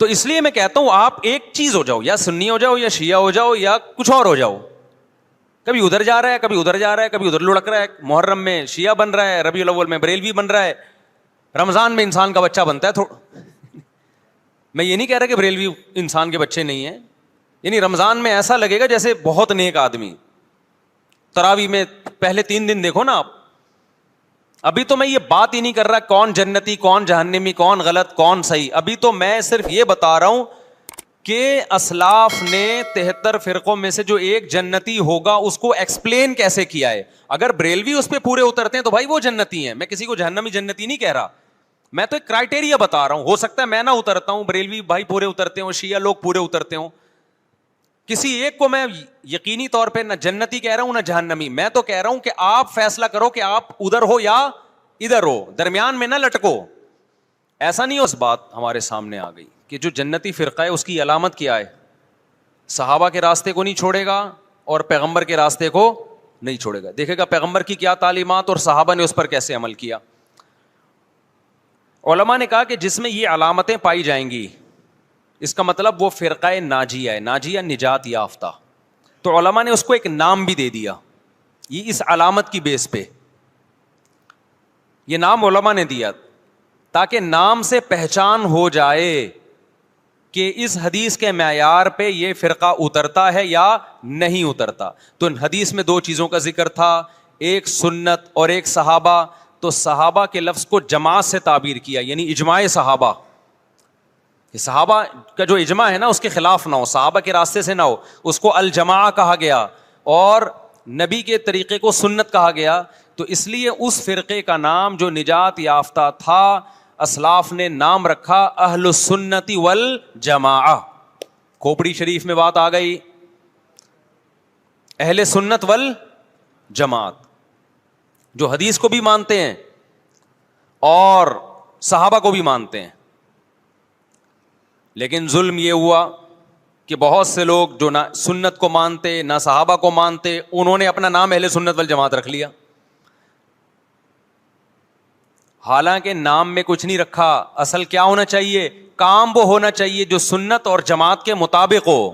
تو اس لیے میں کہتا ہوں آپ ایک چیز ہو جاؤ, یا سنی ہو جاؤ یا شیعہ ہو جاؤ یا کچھ اور ہو جاؤ. کبھی ادھر جا رہا ہے, کبھی ادھر جا رہا ہے, کبھی ادھر لڑک رہا ہے. محرم میں شیعہ بن رہا ہے, ربیع الاول میں بریلوی بن رہا ہے, رمضان میں انسان کا بچہ بنتا ہے. میں یہ نہیں کہہ رہا کہ بریلوی انسان کے بچے نہیں ہیں, یعنی رمضان میں ایسا لگے گا جیسے بہت نیک آدمی. تراویح میں پہلے 3 دن دیکھو نا آپ. ابھی تو میں یہ بات ہی نہیں کر رہا کون جنتی کون جہنمی کون غلط کون صحیح, ابھی تو میں صرف یہ بتا رہا ہوں کہ اسلاف نے 73 فرقوں میں سے جو ایک جنتی ہوگا اس کو ایکسپلین کیسے کیا ہے. اگر بریلوی اس پہ پورے اترتے ہیں تو بھائی وہ جنتی ہیں, میں کسی کو جہنمی جنتی نہیں کہہ رہا, میں تو ایک کرائٹیریا بتا رہا ہوں. ہو سکتا ہے میں نہ اترتا ہوں, بریلوی بھائی پورے اترتے ہوں, شیعہ لوگ پورے اترتے ہوں, کسی ایک کو میں یقینی طور پہ نہ جنتی کہہ رہا ہوں نہ جہنمی. میں تو کہہ رہا ہوں کہ آپ فیصلہ کرو کہ آپ ادھر ہو یا ادھر ہو, درمیان میں نہ لٹکو. ایسا نہیں ہو. اس بات ہمارے سامنے آ گئی کہ جو جنتی فرقہ ہے اس کی علامت کیا ہے, صحابہ کے راستے کو نہیں چھوڑے گا اور پیغمبر کے راستے کو نہیں چھوڑے گا. دیکھے گا پیغمبر کی کیا تعلیمات اور صحابہ نے اس پر کیسے عمل کیا. علماء نے کہا کہ جس میں یہ علامتیں پائی جائیں گی اس کا مطلب وہ فرقہ ناجیہ ہے, ناجیہ نجات یافتہ. تو علماء نے اس کو ایک نام بھی دے دیا, یہ اس علامت کی بیس پہ یہ نام علماء نے دیا تاکہ نام سے پہچان ہو جائے کہ اس حدیث کے معیار پہ یہ فرقہ اترتا ہے یا نہیں اترتا. تو حدیث میں 2 چیزوں کا ذکر تھا, ایک سنت اور ایک صحابہ. تو صحابہ کے لفظ کو جماعت سے تعبیر کیا, یعنی اجماع صحابہ. صحابہ کا جو اجماع ہے نا اس کے خلاف نہ ہو, صحابہ کے راستے سے نہ ہو, اس کو الجماع کہا گیا اور نبی کے طریقے کو سنت کہا گیا. تو اس لیے اس فرقے کا نام جو نجات یافتہ تھا اسلاف نے نام رکھا اہل السنت والجماعہ. کھوپڑی شریف میں بات آ گئی, اہل سنت والجماعت جو حدیث کو بھی مانتے ہیں اور صحابہ کو بھی مانتے ہیں. لیکن ظلم یہ ہوا کہ بہت سے لوگ جو نہ سنت کو مانتے نہ صحابہ کو مانتے, انہوں نے اپنا نام اہل سنت والجماعت رکھ لیا. حالانکہ نام میں کچھ نہیں رکھا, اصل کیا ہونا چاہیے, کام وہ ہونا چاہیے جو سنت اور جماعت کے مطابق ہو.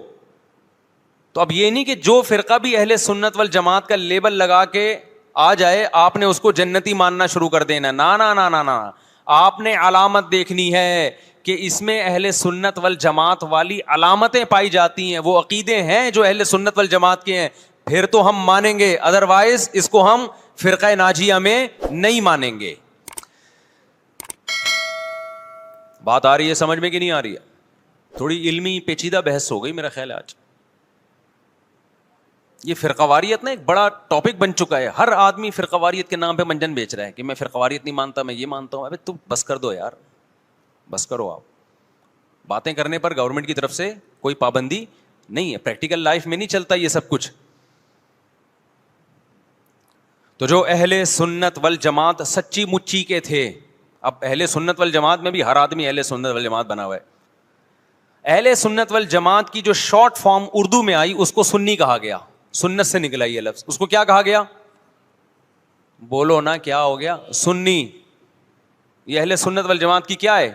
تو اب یہ نہیں کہ جو فرقہ بھی اہل سنت والجماعت کا لیبل لگا کے آ جائے آپ نے اس کو جنتی ماننا شروع کر دینا. نا نا نا نا نا, آپ نے علامت دیکھنی ہے کہ اس میں اہل سنت والجماعت والی علامتیں پائی جاتی ہیں, وہ عقیدے ہیں جو اہل سنت والجماعت کے ہیں, پھر تو ہم مانیں گے, ادروائز اس کو ہم فرقہ ناجیہ میں نہیں مانیں گے. بات آ رہی ہے سمجھ میں کہ نہیں آ رہی ہے؟ تھوڑی علمی پیچیدہ بحث ہو گئی میرا خیال ہے آج. یہ فرقہ واریت نا ایک بڑا ٹاپک بن چکا ہے, ہر آدمی فرقہ واریت کے نام پہ منجن بیچ رہا ہے کہ میں فرقہ واریت نہیں مانتا, میں یہ مانتا ہوں. ابے تو بس کر دو یار, بس کرو. آپ باتیں کرنے پر گورنمنٹ کی طرف سے کوئی پابندی نہیں ہے, پریکٹیکل لائف میں نہیں چلتا یہ سب کچھ. تو جو اہل سنت والجماعت سچی مچی کے تھے, اب اہل سنت والجماعت میں بھی ہر آدمی اہل سنت والجماعت بنا ہوا ہے. اہل سنت والجماعت کی جو شارٹ فارم اردو میں آئی اس کو سنی کہا گیا, سنت سے نکلا یہ لفظ. اس کو کیا کہا گیا, بولو نا کیا ہو گیا, سنی. یہ اہل سنت والجماعت کی کیا ہے,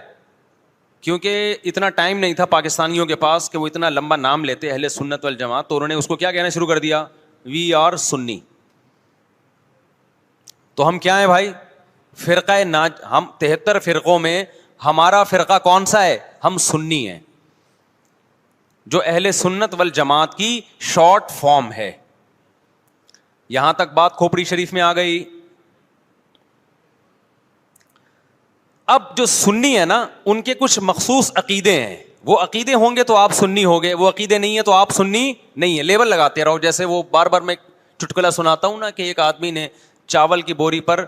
کیونکہ اتنا ٹائم نہیں تھا پاکستانیوں کے پاس کہ وہ اتنا لمبا نام لیتے اہل سنت والجماعت, تو انہوں نے اس کو کیا کہنا شروع کر دیا, وی آر سنی. تو ہم کیا ہیں بھائی, فرقہ ہم 73 فرقوں میں ہمارا فرقہ کون سا ہے, ہم سنی ہیں, جو اہل سنت والجماعت کی شارٹ فارم ہے. یہاں تک بات کھوپڑی شریف میں آ گئی. اب جو سنی ہے نا ان کے کچھ مخصوص عقیدے ہیں, وہ عقیدے ہوں گے تو آپ سنی ہوگے, وہ عقیدے نہیں ہے تو آپ سنی نہیں ہے. لیبل لگاتے رہو, جیسے وہ بار بار میں چٹکلا سناتا ہوں نا کہ ایک آدمی نے چاول کی بوری پر,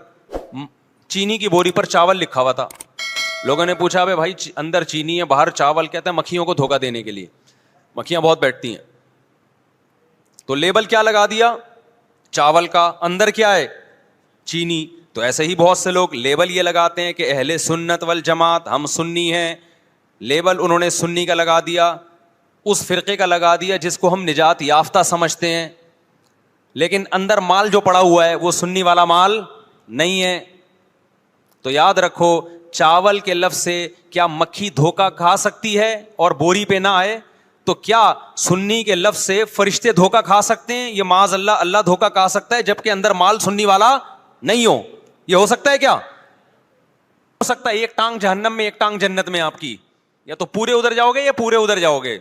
چینی کی بوری پر چاول لکھا ہوا تھا. لوگوں نے پوچھا بھائی اندر چینی ہے باہر چاول, کہتا ہے مکھیوں کو دھوکہ دینے کے لیے, مکھیاں بہت بیٹھتی ہیں. تو لیبل کیا لگا دیا چاول کا, اندر کیا ہے چینی. تو ایسے ہی بہت سے لوگ لیبل یہ لگاتے ہیں کہ اہل سنت والجماعت ہم سنی ہیں, لیبل انہوں نے سنی کا لگا دیا, اس فرقے کا لگا دیا جس کو ہم نجات یافتہ سمجھتے ہیں, لیکن اندر مال جو پڑا ہوا ہے وہ سنی والا مال نہیں ہے. تو یاد رکھو چاول کے لفظ سے کیا مکھی دھوکا کھا سکتی ہے اور بوری پہ نہ آئے؟ تو کیا سنی کے لفظ سے فرشتے دھوکا کھا سکتے ہیں؟ یہ معاذ اللہ اللہ دھوکا کھا سکتا ہے جبکہ اندر مال سنی والا نہیں ہو؟ یہ ہو سکتا ہے کیا؟ ہو سکتا ہے. ایک ٹانگ جہنم میں ایک ٹانگ جنت میں آپ کی. یا تو پورے ادھر جاؤ گے یا پورے ادھر جاؤ گے.